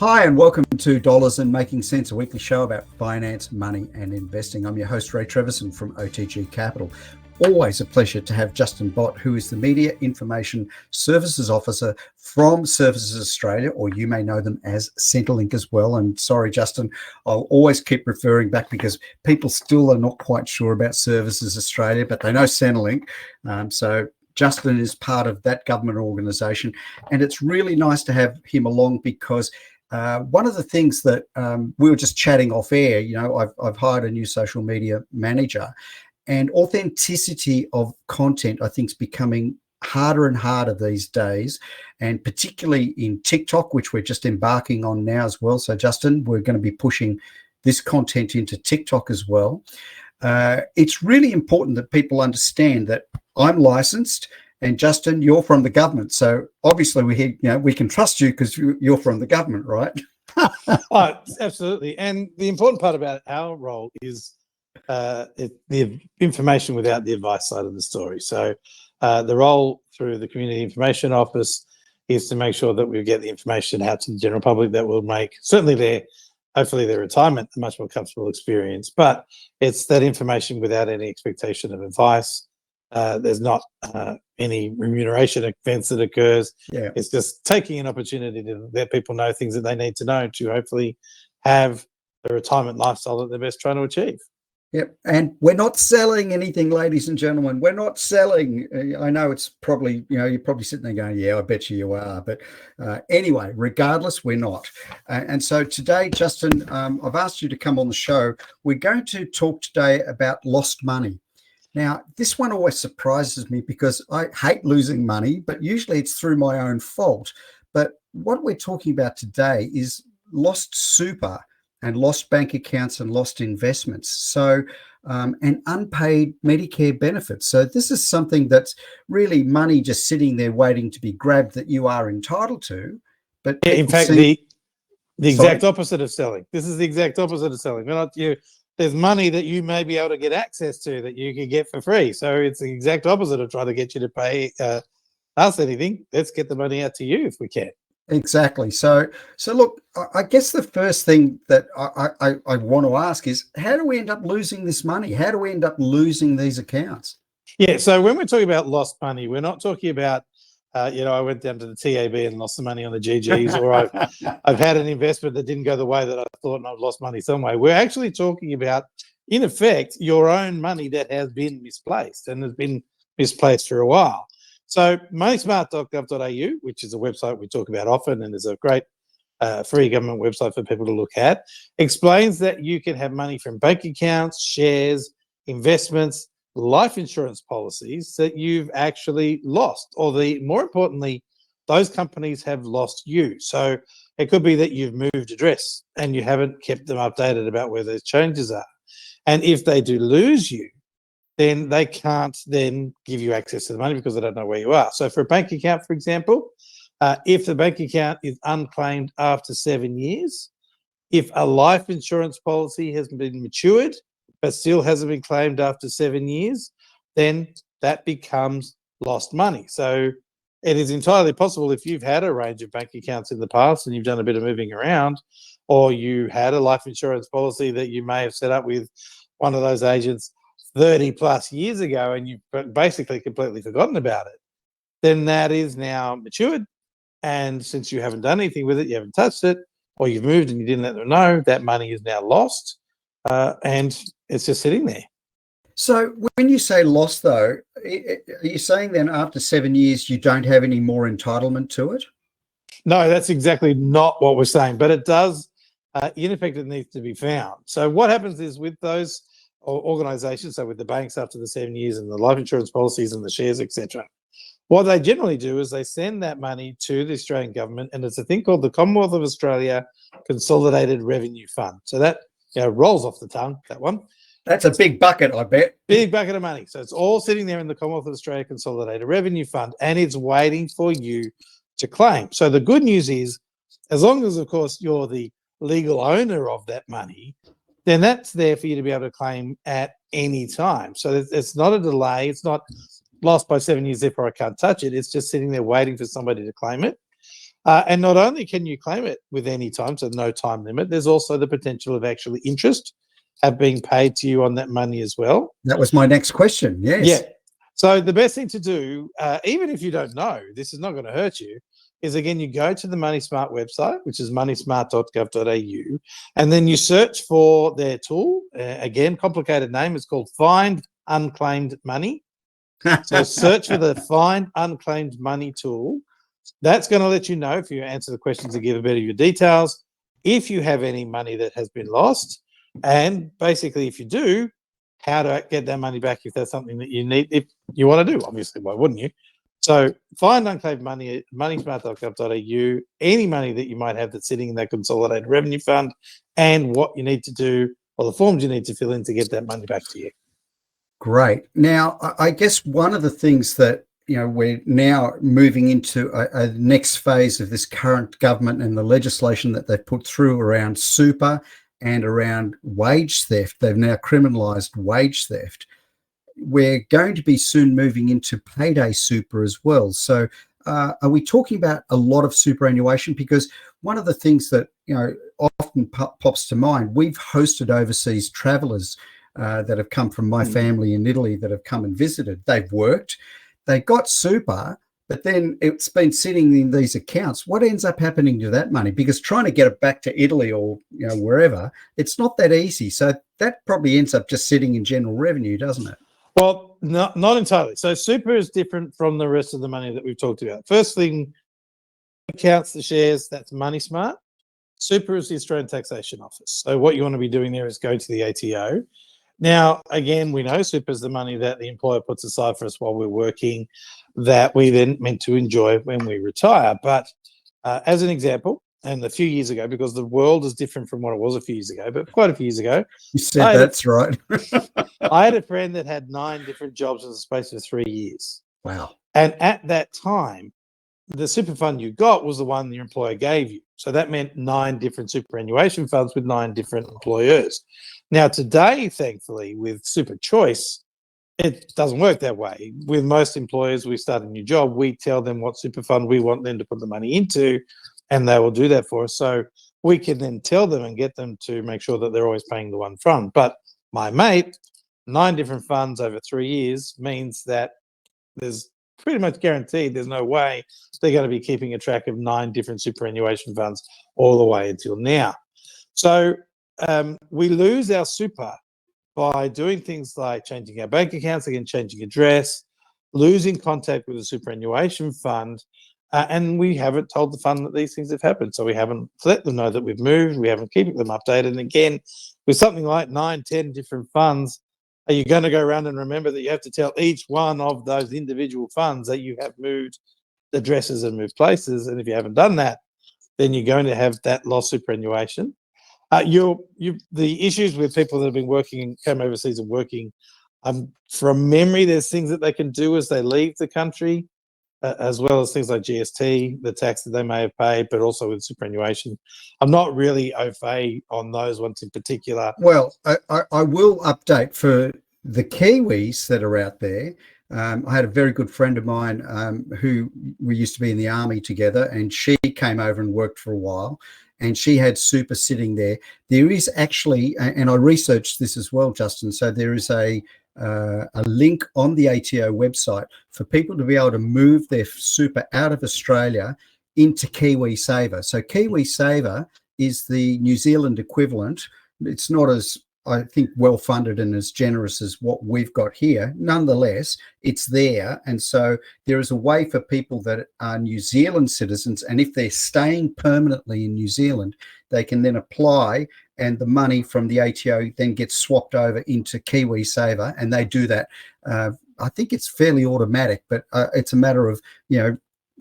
Hi, and welcome to Dollars and Making Sense, a weekly show about finance, money, and investing. I'm your host, Ray Treverson from OTG Capital. Always a pleasure to have Justin Bott, who is the Media Information Services Officer from Services Australia, or you may know them as Centrelink as well. And sorry, Justin, I'll always keep referring back because people still are not quite sure about Services Australia, but they know Centrelink. So Justin is part of that government organisation, and it's really nice to have him along because one of the things that we were just chatting off air, you know, I've hired a new social media manager, and authenticity of content, I think, is becoming harder and harder these days, and particularly in TikTok, which we're just embarking on now as well. So, Justin, we're going to be pushing this content into TikTok as well. It's really important that people understand that I'm licensed, and Justin, you're from the government. So obviously we can trust you because you're from the government, right? Oh, absolutely. And the important part about our role is the information without the advice side of the story. So the role through the Community Information Office is to make sure that we get the information out to the general public that will make certainly hopefully their retirement a much more comfortable experience. But it's that information without any expectation of advice. There's not any remuneration expense that occurs. Yeah. It's just taking an opportunity to let people know things that they need to know to hopefully have the retirement lifestyle that they're best trying to achieve. Yep. And we're not selling anything, ladies and gentlemen. We're not selling. I know it's probably, you're probably sitting there going, yeah, I bet you are. But anyway, regardless, we're not. And so today, Justin, I've asked you to come on the show. We're going to talk today about lost money. Now, this one always surprises me because I hate losing money, but usually it's through my own fault. But what we're talking about today is lost super and lost bank accounts and lost investments. So, and unpaid Medicare benefits. So this is something that's really money just sitting there waiting to be grabbed that you are entitled to. But yeah, in fact, the exact opposite of selling. This is the exact opposite of selling. We're not you. There's money that you may be able to get access to that you can get for free. So it's the exact opposite of trying to get you to pay us anything. Let's get the money out to you if we can. Exactly. So look, I guess the first thing that I want to ask is, how do we end up losing this money? How do we end up losing these accounts? Yeah. So when we're talking about lost money, we're not talking about, I went down to the TAB and lost some money on the GGs, or I've had an investment that didn't go the way that I thought and I've lost money some way. We're actually talking about, in effect, your own money that has been misplaced and has been misplaced for a while. So moneysmart.gov.au, which is a website we talk about often and is a great free government website for people to look at, explains that you can have money from bank accounts, shares, investments, life insurance policies that you've actually lost, or more importantly, those companies have lost you. So it could be that you've moved address and you haven't kept them updated about where those changes are. And if they do lose you, then they can't then give you access to the money because they don't know where you are. So for a bank account, for example, if the bank account is unclaimed after 7 years, if a life insurance policy has been matured but still hasn't been claimed after 7 years, then that becomes lost money. So it is entirely possible, if you've had a range of bank accounts in the past and you've done a bit of moving around, or you had a life insurance policy that you may have set up with one of those agents 30 plus years ago and you've basically completely forgotten about it, then that is now matured. And since you haven't done anything with it, you haven't touched it, or you've moved and you didn't let them know, that money is now lost. And it's just sitting there. So when you say lost, though, are you saying then after 7 years you don't have any more entitlement to it? No, that's exactly not what we're saying. But it does, in effect, it needs to be found. So what happens is with those organisations, so with the banks after the 7 years and the life insurance policies and the shares, etc., what they generally do is they send that money to the Australian government, and it's a thing called the Commonwealth of Australia Consolidated Revenue Fund. So that rolls off the tongue, that one. That's a big bucket, I bet. Big bucket of money. So it's all sitting there in the Commonwealth of Australia Consolidated Revenue Fund, and it's waiting for you to claim. So the good news is, as long as, of course, you're the legal owner of that money, then that's there for you to be able to claim at any time. So it's not a delay. It's not lost by 7 years, therefore I can't touch it. It's just sitting there waiting for somebody to claim it. And not only can you claim it with any time, so no time limit, there's also the potential of actually interest have been paid to you on that money as well. That was my next question. Yes. Yeah. So the best thing to do, even if you don't know, this is not going to hurt you, is again, you go to the Money Smart website, which is moneysmart.gov.au, and then you search for their tool. Again, complicated name. It's called Find Unclaimed Money. So search for the Find Unclaimed Money tool. That's going to let you know, if you answer the questions and give a bit of your details, if you have any money that has been lost, and basically, if you do, how to get that money back if that's something that you need, if you want to do. Obviously, why wouldn't you? So find unclaimed money, moneysmart.gov.au, any money that you might have that's sitting in that consolidated revenue fund, and what you need to do, or the forms you need to fill in to get that money back to you. Great. Now, I guess one of the things that, we're now moving into a next phase of this current government and the legislation that they've put through around super and around wage theft. They've now criminalised wage theft. We're going to be soon moving into payday super as well. So are we talking about a lot of superannuation? Because one of the things that often pops to mind, we've hosted overseas travellers that have come from my family in Italy that have come and visited. They've worked, they got super, but then it's been sitting in these accounts. What ends up happening to that money? Because trying to get it back to Italy or wherever, it's not that easy. So that probably ends up just sitting in general revenue, doesn't it? Well, not entirely. So super is different from the rest of the money that we've talked about. First thing, accounts, the shares, that's Money Smart. Super is the Australian Taxation Office. So what you want to be doing there is go to the ATO. Now, again, we know super is the money that the employer puts aside for us while we're working, that we then meant to enjoy when we retire. But as an example, and a few years ago, because the world is different from what it was a few years ago, but quite a few years ago. You said that's right. I had a friend that had 9 different jobs in the space of 3 years. Wow. And at that time, the super fund you got was the one your employer gave you. So that meant 9 different superannuation funds with 9 different employers. Now, today, thankfully, with Super Choice, it doesn't work that way. With most employers, we start a new job, we tell them what super fund we want them to put the money into, and they will do that for us. So we can then tell them and get them to make sure that they're always paying the one fund. But my mate, 9 different funds over 3 years means that there's pretty much guaranteed there's no way they're going to be keeping a track of 9 different superannuation funds all the way until now. So we lose our super by doing things like changing our bank accounts, again, changing address, losing contact with the superannuation fund, and we haven't told the fund that these things have happened. So we haven't let them know that we've moved, we haven't keeping them updated. And again, with something like 9, 10 different funds, are you going to go around and remember that you have to tell each one of those individual funds that you have moved addresses and moved places? And if you haven't done that, then you're going to have that lost superannuation. The issues with people that have been working, come overseas and working, from memory, there's things that they can do as they leave the country, as well as things like GST, the tax that they may have paid, but also with superannuation. I'm not really au fait on those ones in particular. Well, I will update for the Kiwis that are out there. I had a very good friend of mine who we used to be in the army together, and she came over and worked for a while, and she had super sitting there. There is actually, and I researched this as well, Justin, so there is a link on the ATO website for people to be able to move their super out of Australia into KiwiSaver. So KiwiSaver is the New Zealand equivalent. It's not as, I think, well funded and as generous as what we've got here. Nonetheless, it's there. And so there is a way for people that are New Zealand citizens, and if they're staying permanently in New Zealand, they can then apply, and the money from the ATO then gets swapped over into KiwiSaver, and they do that. I think it's fairly automatic, but it's a matter of,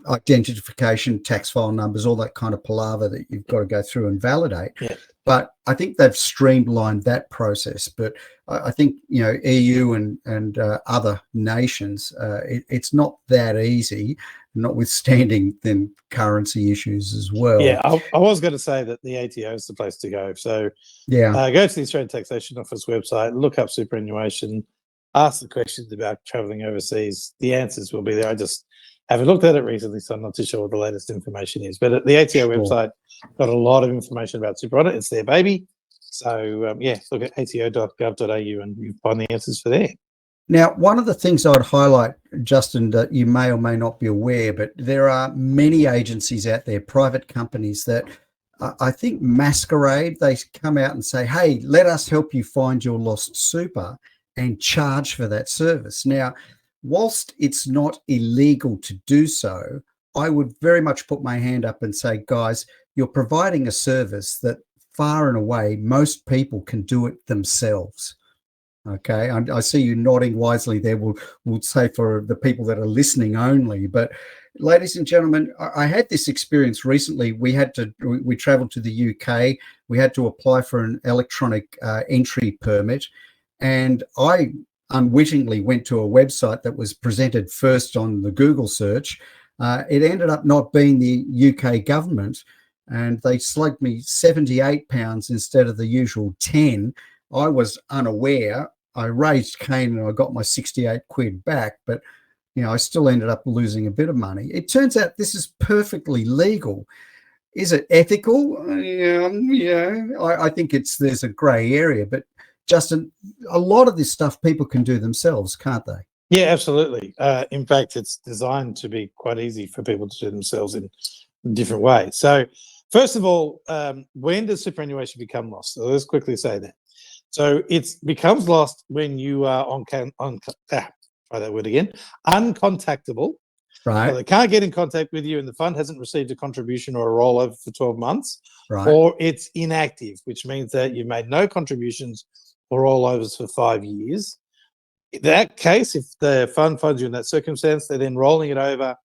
identification, tax file numbers, all that kind of palaver that you've got to go through and validate. Yeah. But I think they've streamlined that process. But I think, EU and other nations, it's not that easy, notwithstanding then currency issues as well. Yeah, I was going to say that the ATO is the place to go. So go to the Australian Taxation Office website, look up superannuation, ask the questions about travelling overseas. The answers will be there. Haven't looked at it recently, so I'm not too sure what the latest information is. But the ATO website got a lot of information about super on it. It's their baby. So, look at ato.gov.au and you find the answers for there. Now, one of the things I'd highlight, Justin, that you may or may not be aware, but there are many agencies out there, private companies that I think masquerade. They come out and say, hey, let us help you find your lost super and charge for that service. Now, whilst it's not illegal to do so, I would very much put my hand up and say, guys, you're providing a service that far and away most people can do it themselves. Okay, I see you nodding wisely there. We'll say for the people that are listening only. But ladies and gentlemen, I had this experience recently. We traveled to the UK. We had to apply for an electronic entry permit. And I unwittingly went to a website that was presented first on the Google search. It ended up not being the UK government, and they slugged me £78 instead of the usual 10. I was unaware. I raised Cain and I got my 68 quid back, but I still ended up losing a bit of money. It turns out this is perfectly legal. Is it ethical? I think there's a grey area, but Justin, a lot of this stuff people can do themselves, can't they? Yeah, absolutely. In fact, it's designed to be quite easy for people to do themselves in different ways. So, first of all, when does superannuation become lost? So let's quickly say that. So it becomes lost when you are uncontactable. Right. So they can't get in contact with you and the fund hasn't received a contribution or a rollover for 12 months. Right. Or it's inactive, which means that you've made no contributions or rollovers for 5 years. In that case, if the fund finds you in that circumstance, they're then rolling it over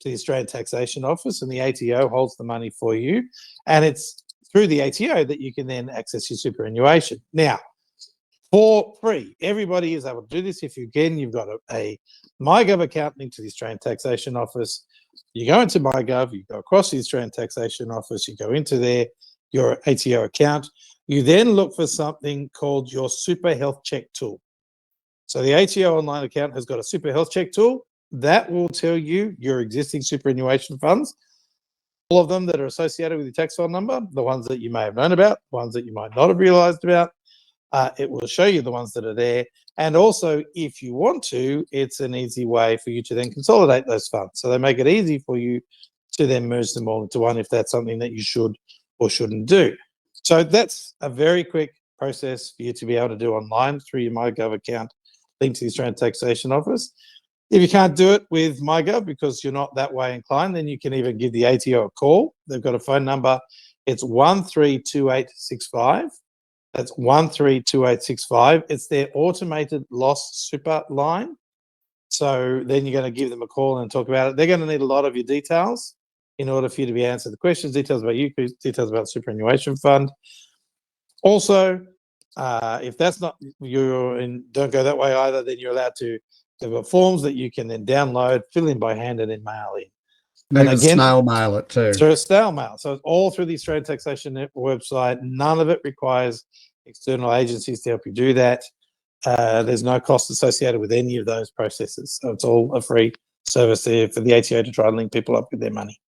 to the Australian Taxation Office and the ATO holds the money for you. And it's through the ATO that you can then access your superannuation. Now, for free, everybody is able to do this. If you've got a MyGov account linked to the Australian Taxation Office, you go into MyGov, you go across the Australian Taxation Office, you go into your ATO account, you then look for something called your Super Health Check tool. So the ATO online account has got a Super Health Check tool that will tell you your existing superannuation funds, all of them that are associated with your tax file number, the ones that you may have known about, the ones that you might not have realised about. It will show you the ones that are there. And also, if you want to, it's an easy way for you to then consolidate those funds. So they make it easy for you to then merge them all into one if that's something that you should or shouldn't do. So that's a very quick process for you to be able to do online through your MyGov account linked to the Australian Taxation Office. If you can't do it with MyGov because you're not that way inclined, then you can even give the ATO a call. They've got a phone number. It's 132865. That's 132865. It's their automated lost super line. So then you're going to give them a call and talk about it. They're going to need a lot of your details in order for you to be answered the questions, details about you, details about superannuation fund. Also, if that's not don't go that way either, then you're allowed to have forms that you can then download, fill in by hand, and then mail in. And again, snail mail it too. Through a snail mail. So it's all through the Australian Taxation Network website. None of it requires external agencies to help you do that. There's no cost associated with any of those processes. So it's all a free service there for the ATO to try and link people up with their money.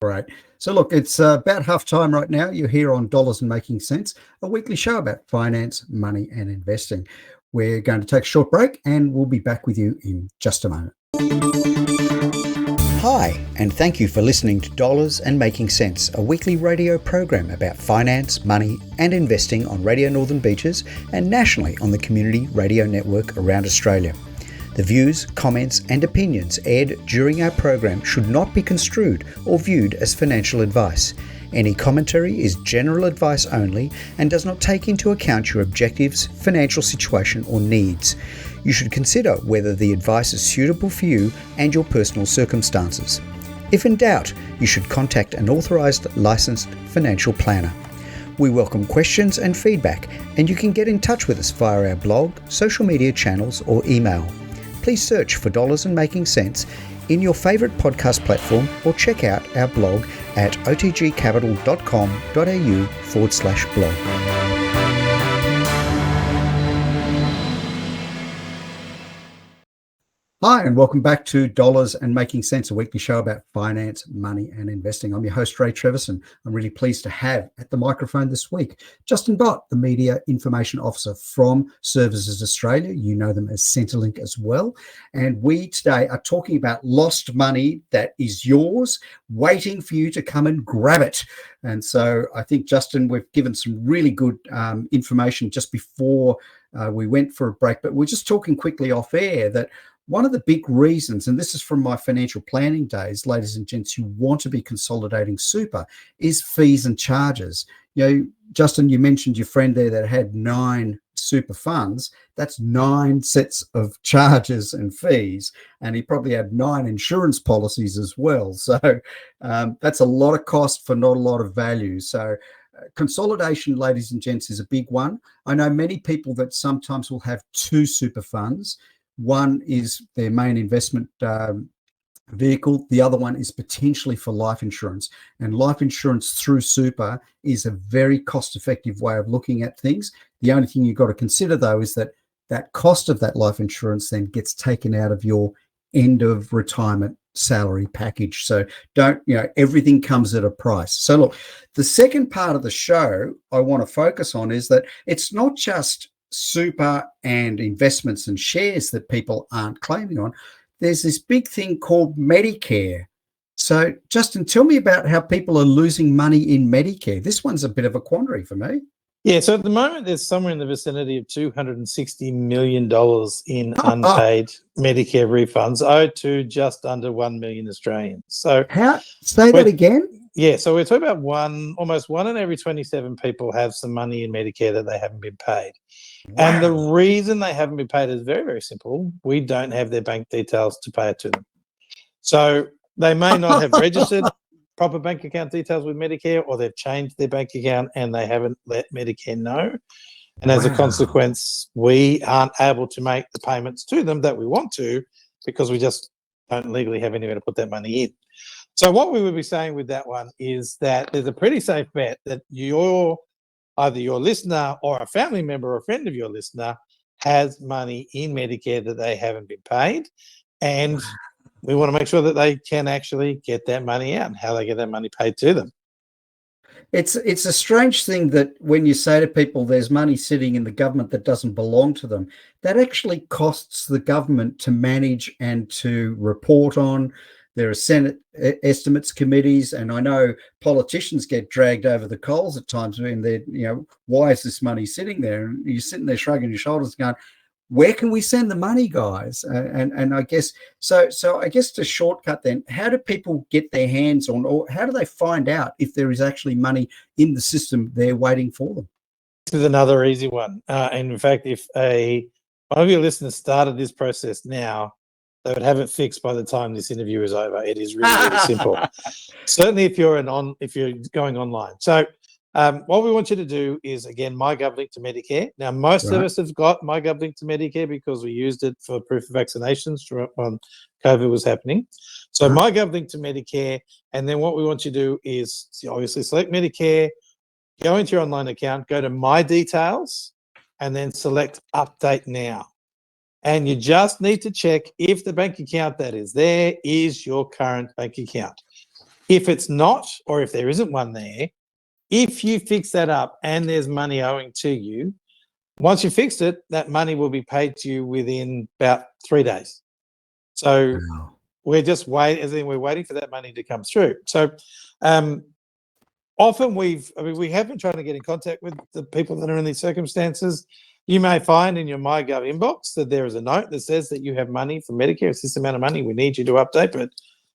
Right. So look, it's about half time right now. You're here on Dollars and Making Sense, a weekly show about finance, money and investing. We're going to take a short break and we'll be back with you in just a moment. Hi, and thank you for listening to Dollars and Making Sense, a weekly radio program about finance, money and investing on Radio Northern Beaches and nationally on the Community Radio Network around Australia. The views, comments and opinions aired during our program should not be construed or viewed as financial advice. Any commentary is general advice only and does not take into account your objectives, financial situation or needs. You should consider whether the advice is suitable for you and your personal circumstances. If in doubt, you should contact an authorised licensed financial planner. We welcome questions and feedback, and you can get in touch with us via our blog, social media channels or email. Please search for Dollars and Making Sense in your favourite podcast platform or check out our blog at otgcapital.com.au/blog. Hi, and welcome back to Dollars and Making Sense, a weekly show about finance, money, and investing. I'm your host, Ray Treverson. I'm really pleased to have at the microphone this week Justin Bott, the Media Information Officer from Services Australia. You know them as Centrelink as well. And we today are talking about lost money that is yours, waiting for you to come and grab it. And so I think, Justin, we've given some really good information just before we went for a break, but we're just talking quickly off air that one of the big reasons, and this is from my financial planning days, ladies and gents, you want to be consolidating super, is fees and charges. You know, Justin, you mentioned your friend there that had 9 super funds. That's 9 sets of charges and fees, and he probably had 9 insurance policies as well. So that's a lot of cost for not a lot of value. So consolidation, ladies and gents, is a big one. I know many people that sometimes will have 2 super funds. One is their main investment vehicle. The other one is potentially for life insurance. And life insurance through super is a very cost-effective way of looking at things. The only thing you've got to consider, though, is that that cost of that life insurance then gets taken out of your end of retirement salary package. So don't, everything comes at a price. So look, the second part of the show I want to focus on is that it's not just super and investments and shares that people aren't claiming on. There's this big thing called Medicare. So Justin, tell me about how people are losing money in Medicare. This one's a bit of a quandary for me. Yeah, so at the moment, there's somewhere in the vicinity of $260 million in unpaid Medicare refunds owed to just under 1 million Australians. So say that again? Yeah, so we're talking about almost 1 in every 27 people have some money in Medicare that they haven't been paid. Wow. And the reason they haven't been paid is very, very simple. We don't have their bank details to pay it to them. So they may not have registered proper bank account details with Medicare, or they've changed their bank account and they haven't let Medicare know. And as a consequence, we aren't able to make the payments to them that we want to because we just don't legally have anywhere to put that money in. So what we would be saying with that one is that there's a pretty safe bet that either your listener or a family member or a friend of your listener has money in Medicare that they haven't been paid. And we want to make sure that they can actually get that money out and how they get that money paid to them. It's a strange thing that when you say to people there's money sitting in the government that doesn't belong to them, that actually costs the government to manage and to report on. There are Senate estimates committees, and I know politicians get dragged over the coals at times when they're, why is this money sitting there? And you're sitting there shrugging your shoulders going, where can we send the money, guys? And I guess, so I guess to shortcut then, how do people get their hands on, or how do they find out if there is actually money in the system there waiting for them? This is another easy one. And in fact, if one of your listeners started this process now, they would have it fixed by the time this interview is over. It is really, really simple. Certainly if you're going online. So what we want you to do is, again, MyGovLink to Medicare. Now, most of us have got MyGovLink to Medicare because we used it for proof of vaccinations when COVID was happening. So MyGovLink to Medicare, and then what we want you to do is obviously select Medicare, go into your online account, go to My Details, and then select Update Now. And you just need to check if the bank account that is there is your current bank account. If it's not, or if there isn't one there, if you fix that up and there's money owing to you, once you fixed it, that money will be paid to you within about 3 days. So we're just we're waiting for that money to come through. So often we have been trying to get in contact with the people that are in these circumstances. You may find in your MyGov inbox that there is a note that says that you have money for Medicare. It's this amount of money we need you to update, but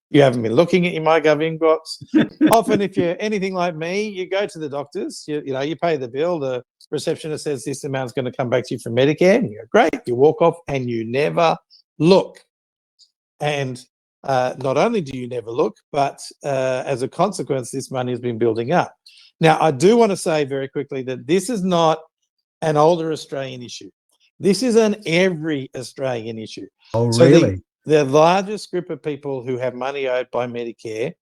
you haven't been looking at your MyGov inbox. Often, if you're anything like me, you go to the doctors, you pay the bill, the receptionist says this amount is going to come back to you from Medicare, and you go, great, you walk off and you never look. And not only do you never look, but as a consequence, this money has been building up. Now, I do want to say very quickly that this is not an older Australian issue. This is an every Australian issue. Oh, really? The largest group of people who have money owed by Medicare,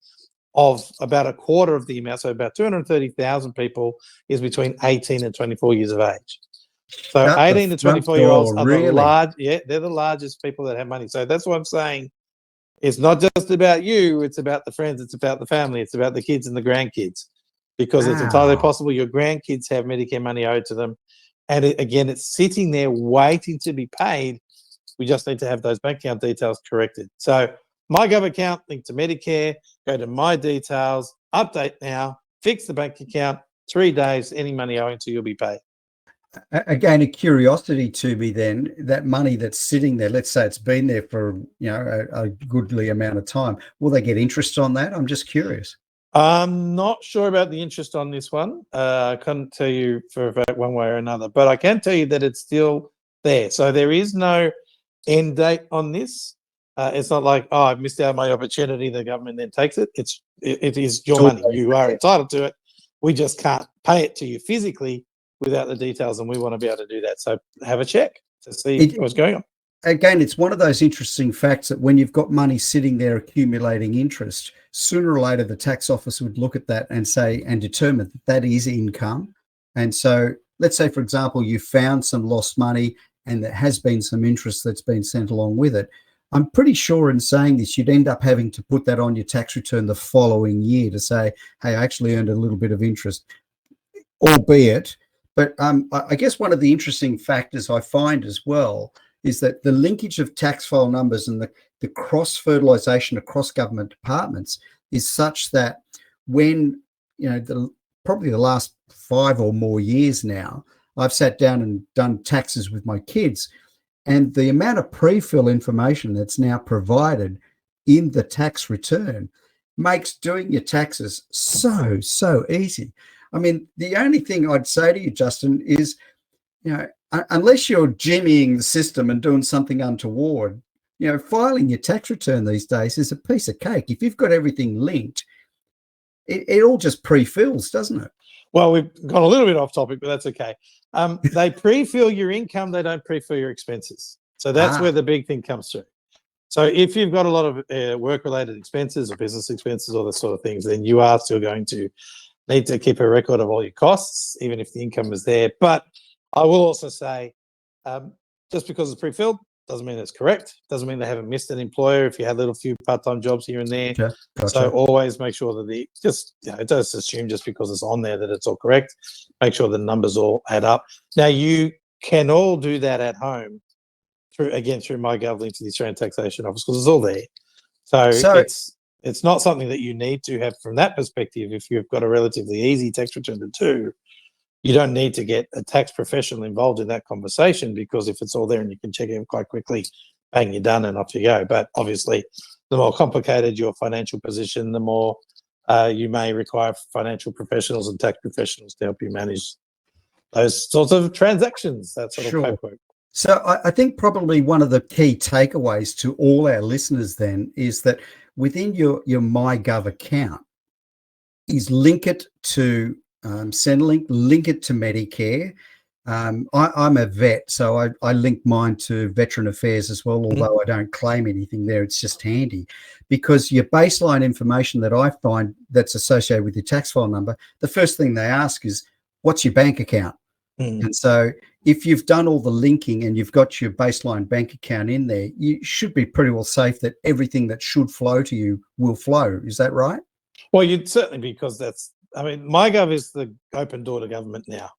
of about a quarter of the amount, so about 230,000 people, is between 18 and 24 years of age. So Out the 18 to front 24-year-olds door, are really? they're the largest people that have money. So that's what I'm saying. It's not just about you. It's about the friends. It's about the family. It's about the kids and the grandkids, because it's entirely Wow. possible your grandkids have Medicare money owed to them. And again, it's sitting there waiting to be paid. We just need to have those bank account details corrected. So my Gov account linked to Medicare, go to my details, update now, fix the bank account, 3 days, any money owing to you'll be paid. Again, a curiosity to me then, that money that's sitting there, let's say it's been there for, a goodly amount of time. Will they get interest on that? I'm just curious. I'm not sure about the interest on this one. I couldn't tell you for a fact one way or another, but I can tell you that it's still there. So there is no end date on this. It's not like, oh, I've missed out my opportunity. The government then takes it. It is your money. You are entitled to it. We just can't pay it to you physically without the details, and we want to be able to do that. So have a check to see what's going on. Again, it's one of those interesting facts that when you've got money sitting there accumulating interest, sooner or later the tax office would look at that and say and determine that that is income. And so let's say, for example, you found some lost money and there has been some interest that's been sent along with it. I'm pretty sure in saying this, you'd end up having to put that on your tax return the following year to say, hey, I actually earned a little bit of interest, albeit. But I guess one of the interesting factors I find as well is that the linkage of tax file numbers and the cross-fertilization across government departments is such that when, probably the last 5 or more years now, I've sat down and done taxes with my kids, and the amount of pre-fill information that's now provided in the tax return makes doing your taxes so easy. I mean, the only thing I'd say to you, Justin, is, unless you're jimmying the system and doing something untoward, filing your tax return these days is a piece of cake. If you've got everything linked, it all just pre-fills, doesn't it? Well, we've gone a little bit off topic, but that's okay. They pre-fill your income. They don't pre-fill your expenses. So that's where the big thing comes through. So if you've got a lot of work-related expenses or business expenses, all those sort of things, then you are still going to need to keep a record of all your costs, even if the income is there. But I will also say, just because it's pre-filled doesn't mean it's correct. Doesn't mean they haven't missed an employer if you had little few part-time jobs here and there. Gotcha. So always make sure that don't assume just because it's on there that it's all correct. Make sure the numbers all add up. Now you can all do that at home through MyGov link to the Australian Taxation Office, because it's all there. So it's not something that you need to have from that perspective. If you've got a relatively easy tax return to do, you don't need to get a tax professional involved in that conversation, because if it's all there and you can check it quite quickly, bang, you're done and off you go. But obviously, the more complicated your financial position, the more you may require financial professionals and tax professionals to help you manage those sorts of transactions, that sort of paperwork. So I think probably one of the key takeaways to all our listeners then is that within your MyGov account is link it to Centrelink, link it to Medicare. I'm a vet, so I link mine to Veteran Affairs as well, although I don't claim anything there. It's just handy, because your baseline information that I find that's associated with your tax file number, the first thing they ask is, what's your bank account? And so if you've done all the linking and you've got your baseline bank account in there, you should be pretty well safe that everything that should flow to you will flow. Is that right? Well, you'd certainly, because MyGov is the open door to government now.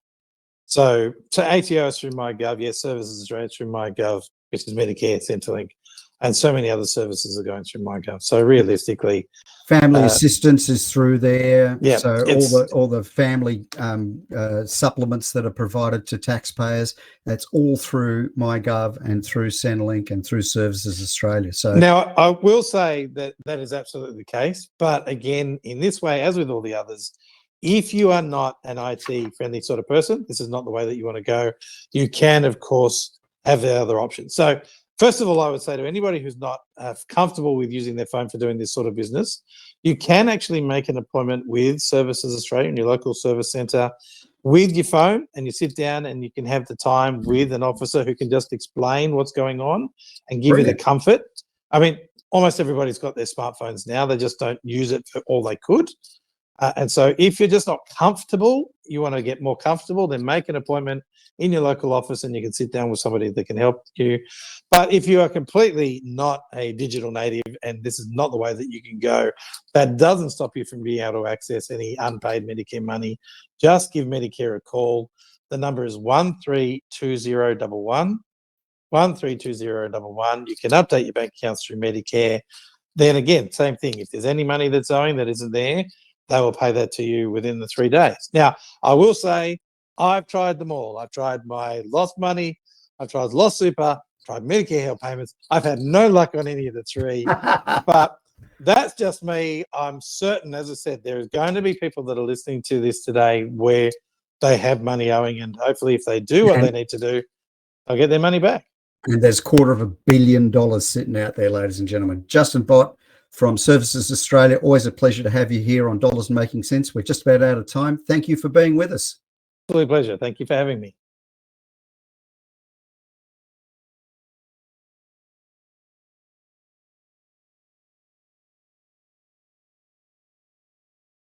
So ATO is through MyGov, yes, Services Australia through MyGov, which is Medicare, Centrelink, and so many other services are going through MyGov. So realistically, family assistance is through there. Yeah, so all the family supplements that are provided to taxpayers, that's all through MyGov and through Centrelink and through Services Australia. So now I will say that is absolutely the case. But again, in this way, as with all the others, if you are not an IT friendly sort of person, this is not the way that you want to go. You can, of course, have the other options. So first of all, I would say to anybody who's not comfortable with using their phone for doing this sort of business, you can actually make an appointment with Services Australia in your local service centre with your phone, and you sit down and you can have the time with an officer who can just explain what's going on and give you the comfort. I mean, almost everybody's got their smartphones now. They just don't use it for all they could. And so if you're just not comfortable, you want to get more comfortable, then make an appointment in your local office and you can sit down with somebody that can help you. But if you are completely not a digital native and this is not the way that you can go, that doesn't stop you from being able to access any unpaid Medicare money. Just give Medicare a call. The number is 132011. 132011. You can update your bank accounts through Medicare. Then again, same thing. If there's any money that's owing that isn't there, they will pay that to you within the 3 days. Now, I will say I've tried them all. I've tried my lost money. I've tried lost super, tried Medicare help payments. I've had no luck on any of the three, but that's just me. I'm certain, as I said, there is going to be people that are listening to this today where they have money owing, and hopefully if they do what they need to do, they'll get their money back. And there's $250 million sitting out there, ladies and gentlemen. Justin Bott from Services Australia, always a pleasure to have you here on Dollars Making Sense. We're just about out of time. Thank you for being with us. Absolute pleasure. Thank you for having me.